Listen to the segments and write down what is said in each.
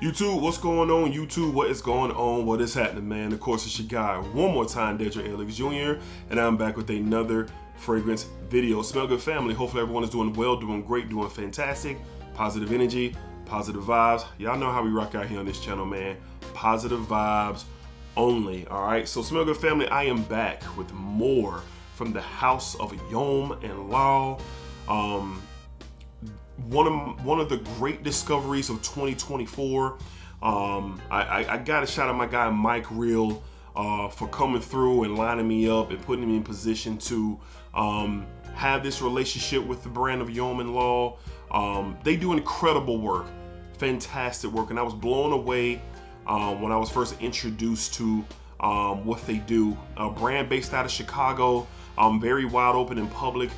YouTube, what's going on? YouTube, what is going on? What is happening, man? Of course, it's your guy, one more time, DEDRICKHJR, and I'm back with another fragrance video. Smell good, family. Hopefully everyone is doing well, doing great, doing fantastic. Positive energy, positive vibes. Y'all know how we rock out here on this channel, man. Positive vibes only, all right? So, Smell good, family, I am back with more from the house of Yoman Law. One of the great discoveries of 2024. I got to shout out my guy Mike Real for coming through and lining me up and putting me in position to have this relationship with the brand of Yoman Law. They do incredible work, fantastic work, and I was blown away when I was first introduced to what they do. A brand based out of Chicago, very wide open in public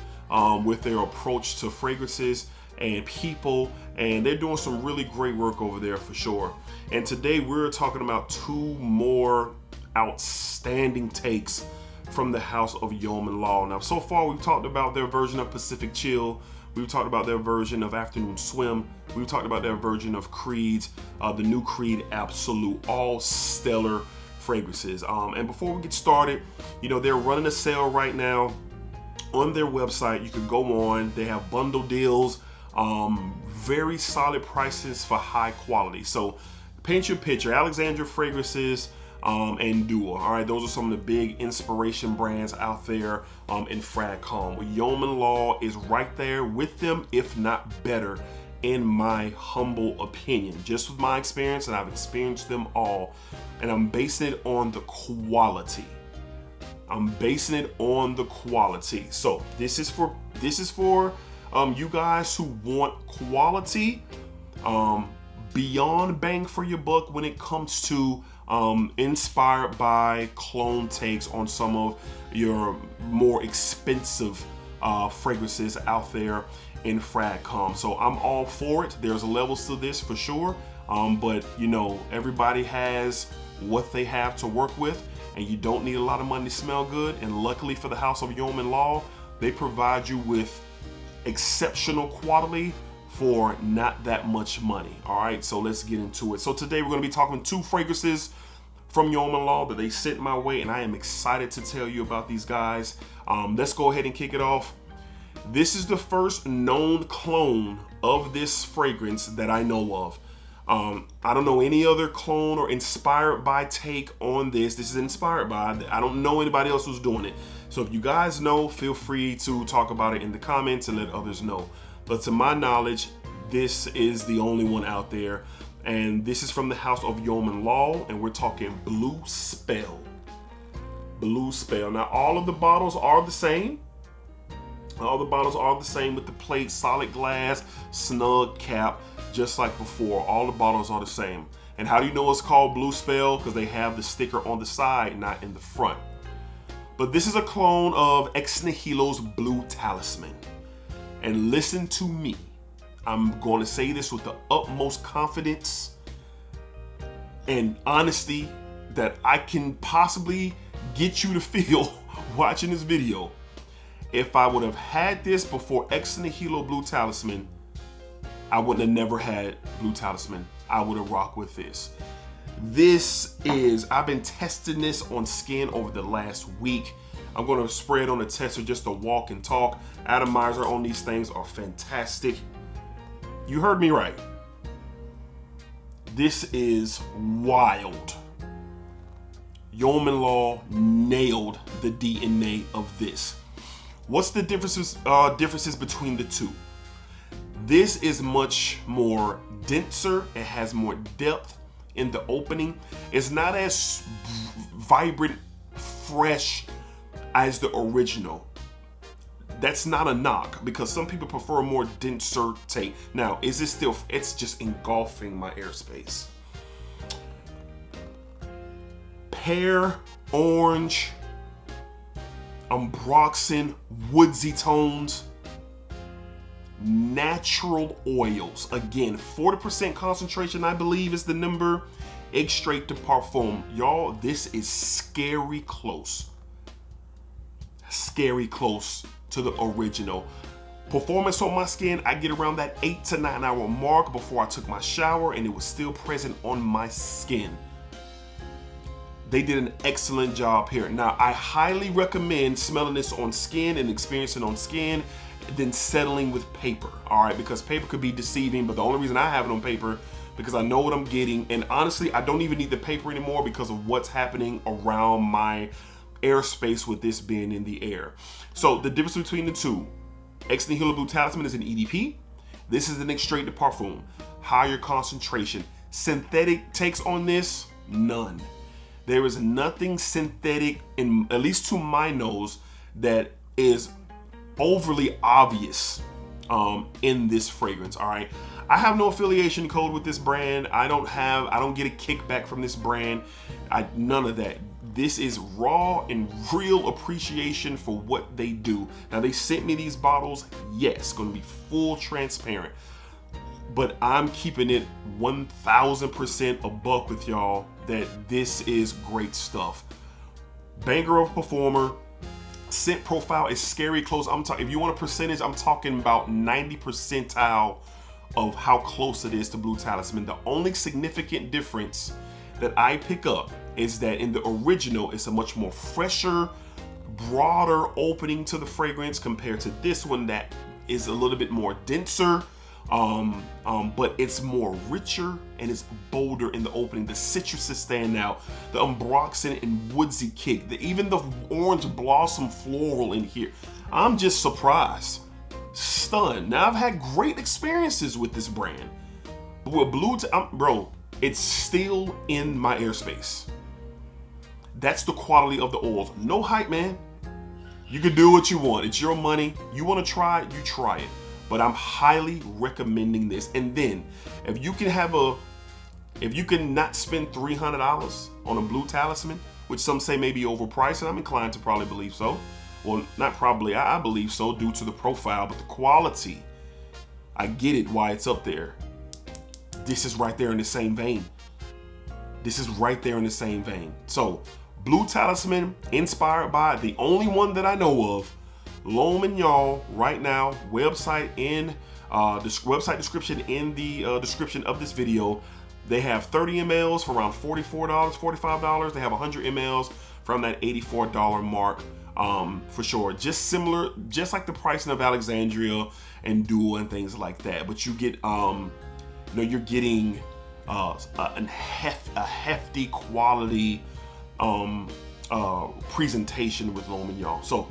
with their approach to fragrances and people, and they're doing some really great work over there for sure. And today we're talking about two more outstanding takes from the house of Yoman Law. Now, so far we've talked about their version of Pacific Chill, we've talked about their version of Afternoon Swim, we've talked about their version of Creed's, the new Creed Absolute, all stellar fragrances. And before we get started, you know, they're running a sale right now on their website. You can go on, they have bundle deals, very solid prices for high quality. So paint your picture. Alexandria Fragrances and Duo. All right, those are some of the big inspiration brands out there in FragCom. Well, Yoman Law is right there with them, if not better, in my humble opinion. Just with my experience, and I've experienced them all, and I'm basing it on the quality. So this is for you guys who want quality, beyond bang for your buck when it comes to inspired by clone takes on some of your more expensive fragrances out there in FragCom. So I'm all for it. There's levels to this for sure, but you know, everybody has what they have to work with, and you don't need a lot of money to smell good. And luckily for the house of Yoman Law, they provide you with exceptional quality for not that much money. All right, so let's get into it. So today we're going to be talking two fragrances from Yoman Law that they sent my way, and I am excited to tell you about these guys. Let's go ahead and kick it off. This is the first known clone of this fragrance that I know of. I don't know any other clone or inspired by take on this. This is inspired by. I don't know anybody else who's doing it. So if you guys know, feel free to talk about it in the comments and let others know. But to my knowledge, this is the only one out there. And this is from the house of Yoman Law, and we're talking Blue Spell. Blue Spell. Now, all of the bottles are the same. All the bottles are the same with the plate, solid glass, snug cap, just like before. All the bottles are the same. And how do you know it's called Blue Spell? Because they have the sticker on the side, not in the front. But this is a clone of Ex Nihilo's Blue Talisman. And listen to me. I'm going to say this with the utmost confidence and honesty that I can possibly get you to feel watching this video. If I would have had this before Ex Nihilo Blue Talisman, I wouldn't have never had Blue Talisman. I would have rocked with this. I've been testing this on skin over the last week. I'm going to spray it on the tester just to walk and talk. Atomizer on these things are fantastic. You heard me right. This is wild. Yoman Law nailed the DNA of this. What's the differences between the two? This is much more denser. It has more depth in the opening. It's not as vibrant, fresh as the original. That's not a knock, because some people prefer a more denser take. Now, is it still, it's just engulfing my airspace. Pear, orange, ambroxan, woodsy tones, natural oils. Again, 40% concentration, I believe, is the number. Extrait de Parfum. Y'all, this is scary close. Scary close to the original. Performance on my skin, I get around that 8 to 9 hour mark before I took my shower, and it was still present on my skin. They did an excellent job here. Now, I highly recommend smelling this on skin and experiencing on skin, then settling with paper, all right? Because paper could be deceiving, but the only reason I have it on paper because I know what I'm getting. And honestly, I don't even need the paper anymore because of what's happening around my airspace with this being in the air. So the difference between the two, Ex Nihilo Blue Talisman is an EDP. This is an extrait de parfum, higher concentration. Synthetic takes on this, none. There is nothing synthetic, at least to my nose, that is overly obvious in this fragrance, all right? I have no affiliation code with this brand. I don't get a kickback from this brand. None of that. This is raw and real appreciation for what they do. Now, they sent me these bottles. Yes, gonna be full transparent. But I'm keeping it 1000% a buck with y'all that this is great stuff. Banger of performer. Scent profile is scary close. If you want a percentage, I'm talking about 90 percentile of how close it is to Blue Talisman. The only significant difference that I pick up is that in the original, it's a much more fresher, broader opening to the fragrance compared to this one that is a little bit more denser. But it's more richer and it's bolder in the opening. The citruses stand out, the ambroxan and woodsy kick, even the orange blossom floral in here. I'm just surprised, stunned. Now, I've had great experiences with this brand, but with bro, it's still in my airspace. That's the quality of the oils. No hype, man. You can do what you want. It's your money. You want to try it, you try it. But I'm highly recommending this. And then if you can not spend $300 on a Blue Talisman, which some say may be overpriced, and I'm inclined to probably believe so. Well, not probably, I believe so due to the profile, but the quality, I get it why it's up there. This is right there in the same vein. This is right there in the same vein. So Blue Talisman, inspired by the only one that I know of, Yoman Law, right now, website website description in the description of this video. They have 30 mLs for around $44, $45. They have 100 mLs from that $84 mark for sure. Just similar, just like the pricing of Alexandria and Dual and things like that. But you get, you're getting a hefty quality presentation with Yoman Law. So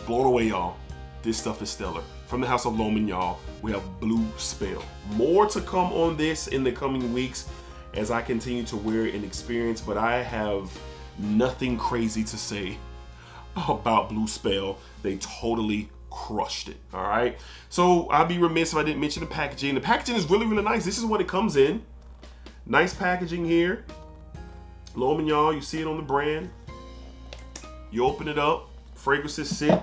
blown away, y'all. This stuff is stellar. From the house of Yoman Law, we have Blue Spell. More to come on this in the coming weeks as I continue to wear it and experience, but I have nothing crazy to say about Blue Spell. They totally crushed it, all right? So I'd be remiss if I didn't mention the packaging. The packaging is really, really nice. This is what it comes in. Nice packaging here. Yoman Law, you see it on the brand. You open it up. Fragrances sit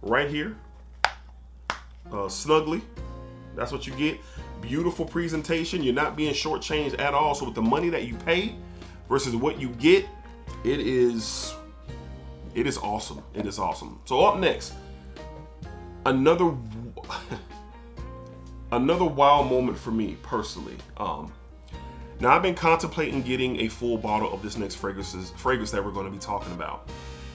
right here, snugly. That's what you get. Beautiful presentation. You're not being shortchanged at all. So with the money that you pay versus what you get, it is awesome. It is awesome. So up next, another wow moment for me personally. Now I've been contemplating getting a full bottle of this next fragrance that we're going to be talking about.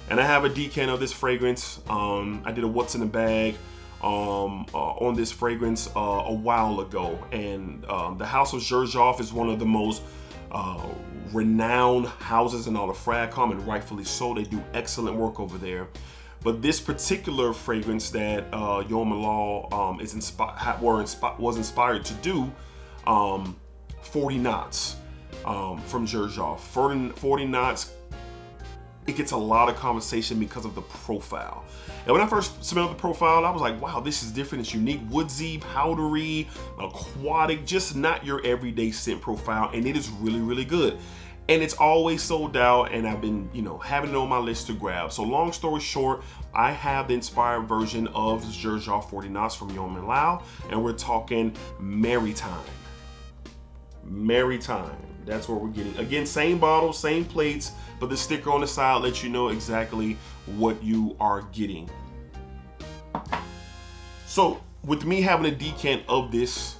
And I have a decant of this fragrance. I did a what's in the bag on this fragrance a while ago. And the house of DEDRICKHJR is one of the most renowned houses in all of Fragcom, and rightfully so. They do excellent work over there. But this particular fragrance that Yoman Law was inspired to do, 40 knots from DEDRICKHJR. 40 knots. It gets a lot of conversation because of the profile. And when I first smelled the profile, I was like, wow, this is different. It's unique, woodsy, powdery, aquatic, just not your everyday scent profile. And it is really, really good. And it's always sold out, and I've been, having it on my list to grab. So long story short, I have the inspired version of DEDRICKHJR 40 knots from Yoman Law, and we're talking Maritime. Maritime. That's what we're getting. Again, same bottle, same plates, but the sticker on the side lets you know exactly what you are getting. So with me having a decant of this,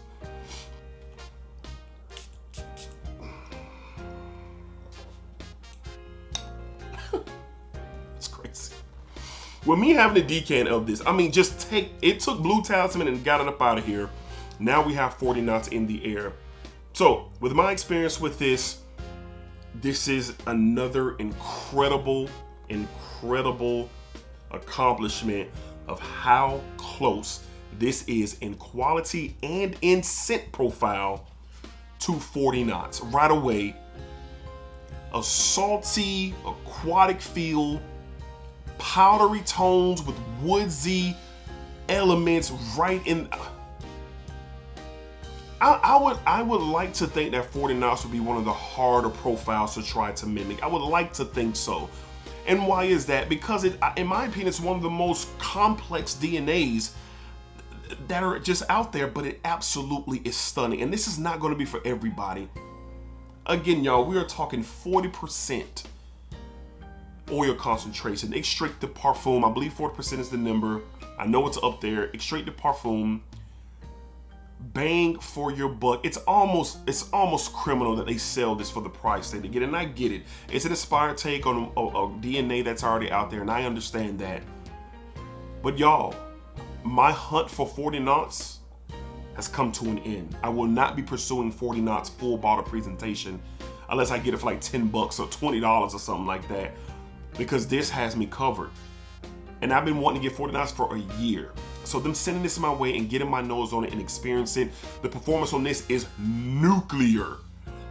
it's crazy. With me having a decant of this, I mean, it took Blue Talisman and got it up out of here. Now we have 40 knots in the air. So with my experience with this is another incredible accomplishment of how close this is in quality and in scent profile to 40 knots. Right away, a salty, aquatic feel, powdery tones with woodsy elements right in. I would like to think that 40 knots would be one of the harder profiles to try to mimic. I would like to think so. And why is that? Because in my opinion, it's one of the most complex DNAs that are just out there, but it absolutely is stunning. And this is not going to be for everybody. Again, y'all, we are talking 40% oil concentration. Extrait de Parfum, I believe 40% is the number. I know it's up there. Extrait de Parfum. Bang for your buck. It's almost criminal that they sell this for the price that they get, and I get it. It's an inspired take on a DNA that's already out there, and I understand that. But y'all, my hunt for 40 knots has come to an end. I will not be pursuing 40 knots full bottle presentation unless I get it for like $10 or $20 or something like that, because this has me covered. And I've been wanting to get 40 knots for a year. So them sending this my way and getting my nose on it and experiencing the performance on this is nuclear.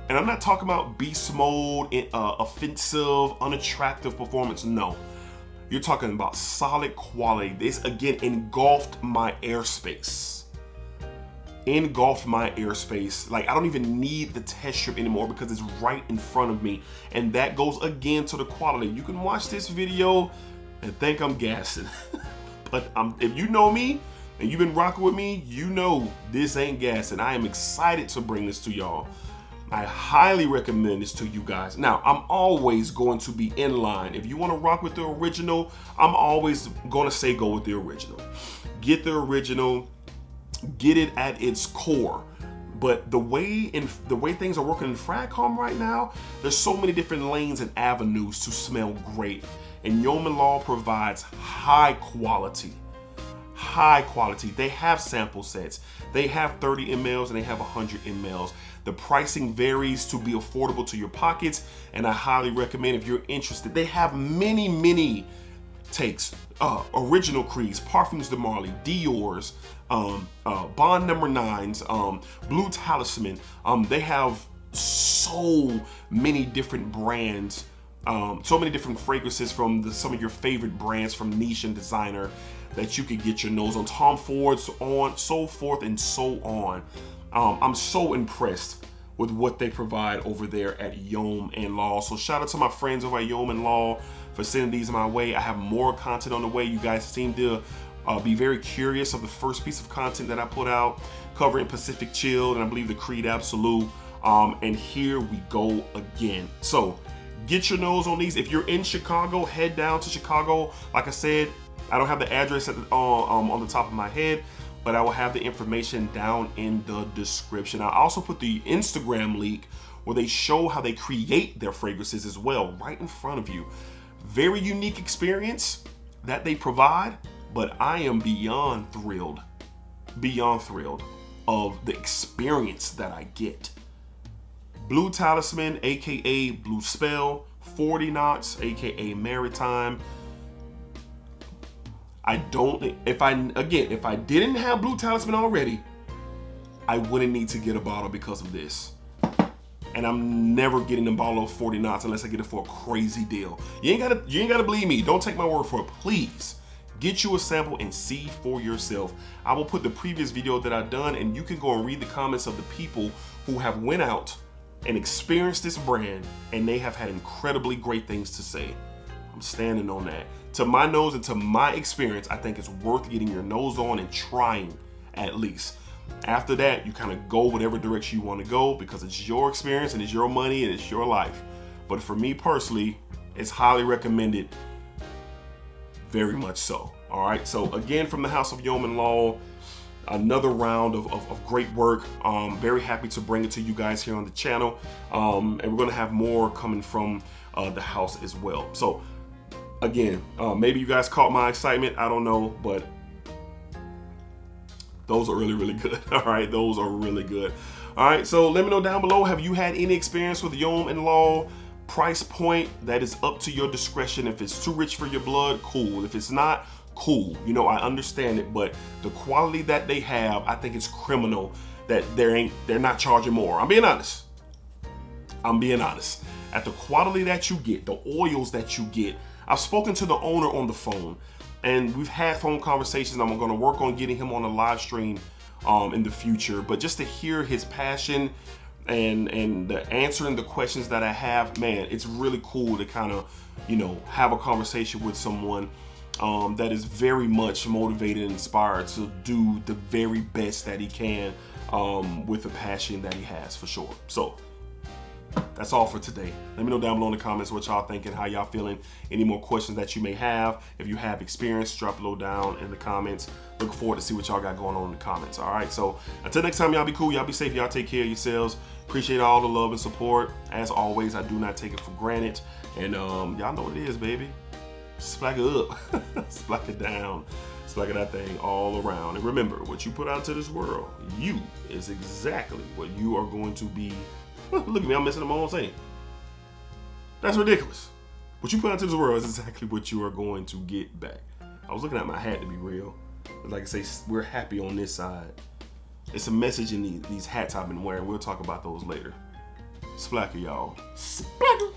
And I'm not talking about beast mode, offensive, unattractive performance. No, you're talking about solid quality. This again engulfed my airspace. Like I don't even need the test strip anymore because it's right in front of me. And that goes again to the quality. You can watch this video and think I'm gassing. But if you know me and you've been rocking with me, you know this ain't gas, and I am excited to bring this to y'all. I highly recommend this to you guys. Now, I'm always going to be in line. If you want to rock with the original, I'm always going to say go with the original. Get the original, get it at its core. But the way things are working in Fragcom right now, there's so many different lanes and avenues to smell great. And Yoman Law provides high quality. They have sample sets. They have 30 mLs and they have 100 mLs. The pricing varies to be affordable to your pockets, and I highly recommend if you're interested. They have many takes. Original Creeds, Parfums de Marly, Dior's, Bond No. 9s, Blue Talisman. They have so many different brands. So many different fragrances from some of your favorite brands from niche and designer that you could get your nose on. Tom Ford, so forth and so on. I'm so impressed with what they provide over there at Yoman Law. So shout out to my friends over at Yoman Law for sending these my way. I have more content on the way. You guys seem to be very curious of the first piece of content that I put out covering Pacific Chill and I believe the Creed Absolute. And here we go again. So get your nose on these. If you're in Chicago, head down to Chicago. Like I said, I don't have the address on the top of my head, but I will have the information down in the description. I also put the Instagram link where they show how they create their fragrances as well, right in front of you. Very unique experience that they provide, but I am beyond thrilled of the experience that I get. Blue Talisman, aka Blue Spell, 40 knots, aka Maritime. If I didn't have Blue Talisman already, I wouldn't need to get a bottle because of this. And I'm never getting a bottle of 40 knots unless I get it for a crazy deal. You ain't gotta believe me. Don't take my word for it, please. Get you a sample and see for yourself. I will put the previous video that I've done, and you can go and read the comments of the people who have went out and experienced this brand, and they have had incredibly great things to say. I'm standing on that. To my nose and to my experience, I think it's worth getting your nose on and trying at least. After that, you kind of go whatever direction you want to go because it's your experience and it's your money and it's your life. But for me personally, it's highly recommended, very much so. All right, so again, from the house of Yoman Law, another round of great work. Very happy to bring it to you guys here on the channel. And we're gonna have more coming from the house as well. So again, maybe you guys caught my excitement, I don't know, but those are really, really good. All right, those are really good. All right, so let me know down below, have you had any experience with Yoman Law? Price point, that is up to your discretion. If it's too rich for your blood, cool. If it's not, cool. You know, I understand it, but the quality that they have, I think it's criminal that they're not charging more. I'm being honest. At the quality that you get, the oils that you get. I've spoken to the owner on the phone, and we've had phone conversations. I'm gonna work on getting him on a live stream in the future, but just to hear his passion and the answering the questions that I have, man, it's really cool to kind of, you know, have a conversation with someone that is very much motivated and inspired to do the very best that he can with the passion that he has, for sure. So that's all for today. Let me know down below in the comments what y'all thinking, how y'all feeling, any more questions that you may have. If you have experience, drop below down in the comments. Look forward to see what y'all got going on in the comments. All right, so until next time, y'all be cool, y'all be safe, y'all take care of yourselves. Appreciate all the love and support. As always, I do not take it for granted. And y'all know what it is, baby. Splack it up, splack it down, splack it that thing all around. And remember, what you put out into this world, you is exactly what you are going to be. Look at me, I'm missing my own saying. That's ridiculous. What you put out into this world is exactly what you are going to get back. I was looking at my hat, to be real. Like I say, we're happy on this side. It's a message in these hats I've been wearing. We'll talk about those later. Splacker, y'all. Splacker.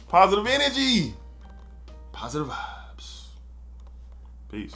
Positive energy. Positive vibes. Peace.